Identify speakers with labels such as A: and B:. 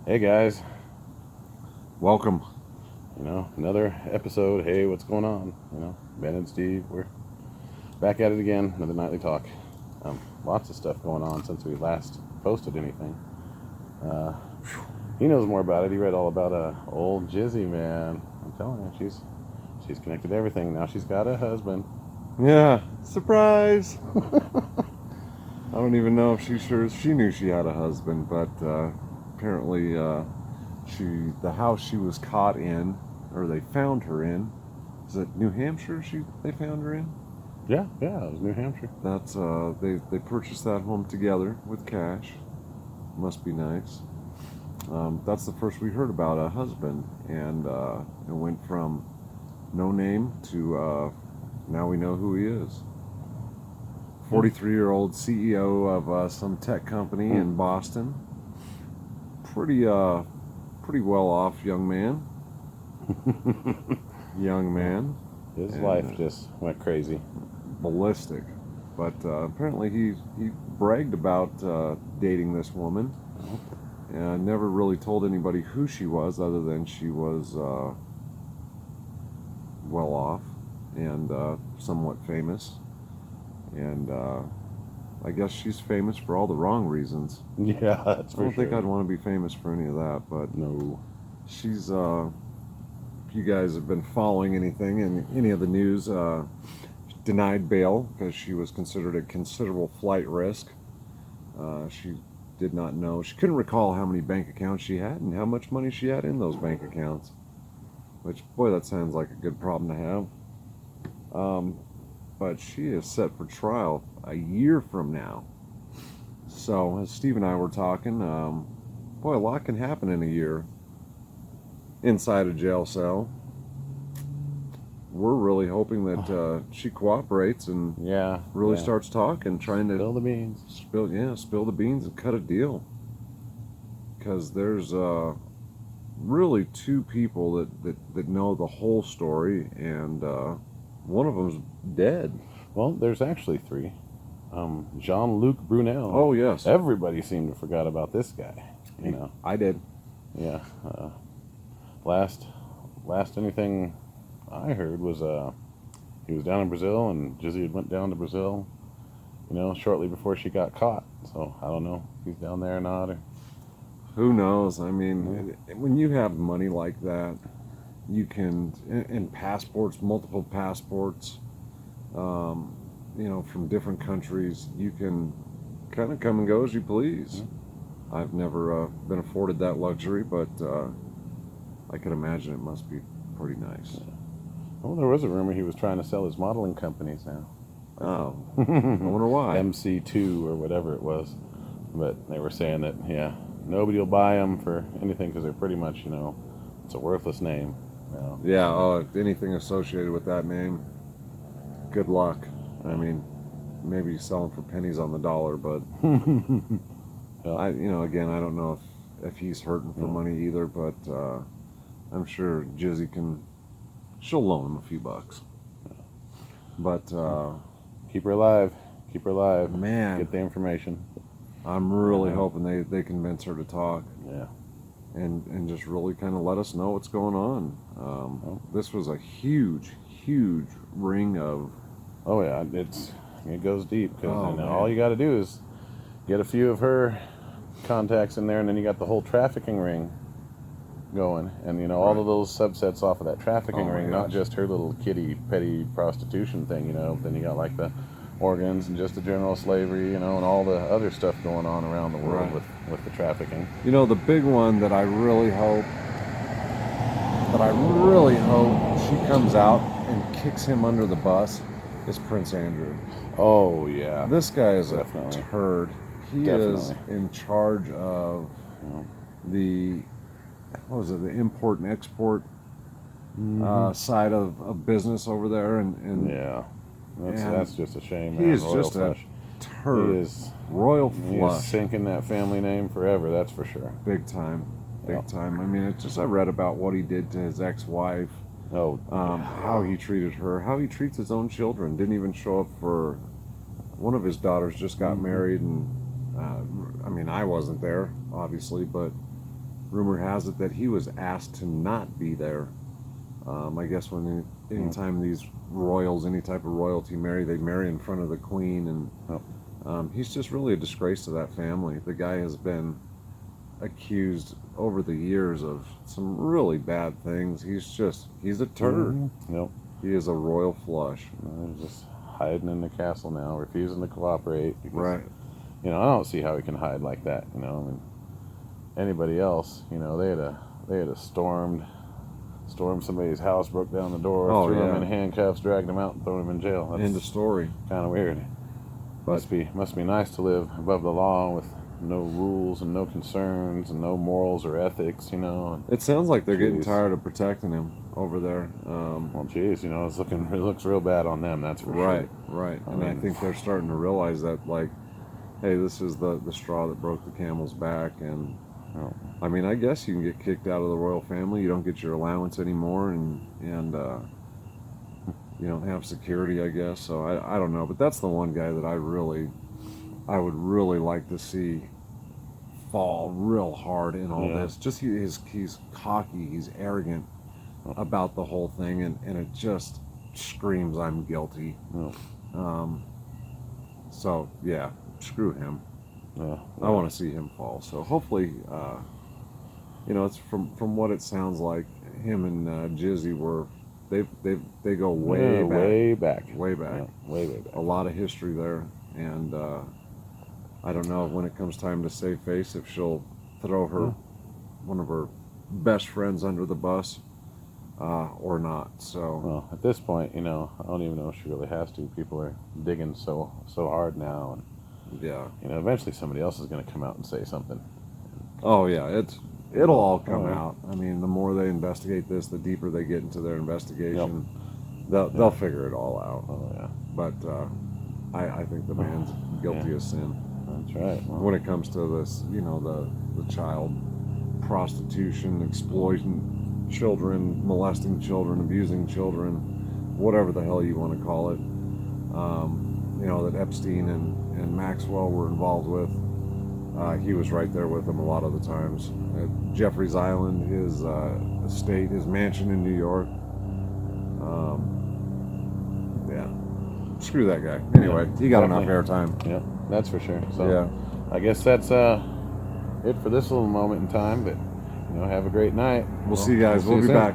A: Hey guys,
B: Welcome.
A: another episode. Hey, what's going on? Ben and Steve, we're back at it again. Another nightly talk. Lots of stuff going on since we last posted anything. Uh, he knows more about it. He read all about old Jizzy, man. I'm telling you, she's connected to everything. Now she's got a husband.
B: Yeah, surprise. I don't even know if she knew she had a husband, but apparently the house she was caught in, or they found her in, is it New Hampshire they found her in?
A: Yeah, it was New Hampshire.
B: That's they purchased that home together with cash. Must be nice. That's the first we heard about a husband, and it went from no name to now we know who he is. 43-year-old CEO of some tech company in Boston. Pretty well off young man. Young man.
A: His life just went crazy.
B: Ballistic. But apparently he bragged about dating this woman. And never really told anybody who she was, other than she was well off and somewhat famous. And I guess she's famous for all the wrong reasons.
A: Yeah, that's for sure.
B: I don't think I'd want to be famous for any of that, but
A: No.
B: she's, if you guys have been following anything in any of the news, denied bail because she was considered a considerable flight risk. She did not know. She couldn't recall how many bank accounts she had and how much money she had in those bank accounts. Which, boy, that sounds like a good problem to have. But she is set for trial a year from now. So, as Steve and I were talking, boy, a lot can happen in a year inside a jail cell. We're really hoping that she cooperates and really starts talking, trying to
A: spill the beans.
B: Spill the beans and cut a deal. Because there's really two people that know the whole story, and one of them's dead.
A: Well, there's actually three. Jean-Luc Brunel.
B: Oh, yes.
A: Everybody seemed to forgot about this guy.
B: I did.
A: Yeah. Last anything I heard was he was down in Brazil, and Jizzy had went down to Brazil, shortly before she got caught. So I don't know if he's down there or not. Or...
B: Who knows? I mean, when you have money like that, you can, and passports, multiple passports, from different countries, you can kind of come and go as you please. Mm-hmm. I've never been afforded that luxury, but I can imagine it must be pretty nice.
A: Yeah. Well, there was a rumor he was trying to sell his modeling companies now.
B: Oh, I wonder why.
A: MC2 or whatever it was. But they were saying that, nobody will buy them for anything because they're pretty much, it's a worthless name.
B: Yeah, anything associated with that name, good luck. I mean, maybe sell them for pennies on the dollar, but again, I don't know if he's hurting for money either, but I'm sure Jizzy she'll loan him a few bucks. But
A: keep her alive,
B: man.
A: Get the information.
B: I'm really hoping they convince her to talk.
A: Yeah.
B: And just really kind of let us know what's going on. This was a huge ring of...
A: Oh yeah, it goes deep, because all you got to do is get a few of her contacts in there, and then you got the whole trafficking ring going, and all of those subsets off of that trafficking ring, not just her little kitty petty prostitution thing, then you got like the organs and just the general slavery, and all the other stuff going on around the world with the trafficking.
B: The big one that I really hope she comes out and kicks him under the bus is Prince Andrew.
A: Oh yeah,
B: this guy is a turd. He is in charge of the the import and export side of business over there, and
A: yeah, that's just a shame.
B: He is just a turd.
A: He is
B: royal flush.
A: He is sinking that family name forever. That's for sure.
B: Big time. I mean, I read about what he did to his ex-wife. How he treated her, how he treats his own children. Didn't even show up for one of his daughters. Just got married, and I mean, I wasn't there, obviously, but rumor has it that he was asked to not be there. I guess anytime these royals, any type of royalty marry, they marry in front of the queen, and he's just really a disgrace to that family. The guy has been accused over the years of some really bad things. He's a turd.
A: Yep.
B: He is a royal flush.
A: He's just hiding in the castle now, refusing to cooperate. Because,
B: Right.
A: I don't see how he can hide like that. I mean, anybody else, they had a stormed somebody's house, broke down the door, threw him in handcuffs, dragged him out, and thrown him in jail. That's
B: End of story.
A: kind of weird.
B: But
A: Must be nice to live above the law with no rules and no concerns and no morals or ethics.
B: it sounds like they're getting
A: Jeez.
B: tired of protecting him over there.
A: Well, geez, it looks real bad on them. That's for
B: Right,
A: sure.
B: right.
A: I
B: And I
A: mean-
B: think they're starting to realize that, like, hey, this is the straw that broke the camel's back. And
A: Oh.
B: I mean, I guess you can get kicked out of the royal family. You don't get your allowance anymore, and you don't have security, I guess. So I don't know, but that's the one guy that I would really like to see fall real hard in all this. Just he's cocky, he's arrogant about the whole thing, and it just screams, I'm guilty.
A: Oh.
B: So yeah, screw him.
A: Yeah.
B: I want to see him fall. So hopefully, it's from what it sounds like, him and Jizzy they go way back.
A: Way back.
B: Way back.
A: Yeah, way back.
B: A lot of history there, and I don't know when it comes time to save face if she'll throw one of her best friends under the bus or not. So
A: Well, at this point, I don't even know if she really has to. People are digging so hard now, and
B: yeah.
A: eventually somebody else is going to come out and say something.
B: Oh yeah, it'll all come
A: Oh, yeah.
B: out. I mean, the more they investigate this, the deeper they get into their investigation. They'll figure it all out.
A: Oh yeah,
B: But I think the man's guilty of sin
A: that's right. Well,
B: when it comes to this. The child prostitution, exploiting children, molesting children, abusing children, whatever the hell you want to call it. That Epstein and Maxwell were involved with. He was right there with them a lot of the times. At Jeffrey's Island, his estate, his mansion in New York. Yeah. Screw that guy. Anyway, he got enough
A: definitely.
B: airtime.
A: Yeah, that's for sure. So
B: Yeah.
A: I guess that's it for this little moment in time. But have a great night.
B: We'll see you guys. We'll
A: see
B: be
A: you soon.
B: back.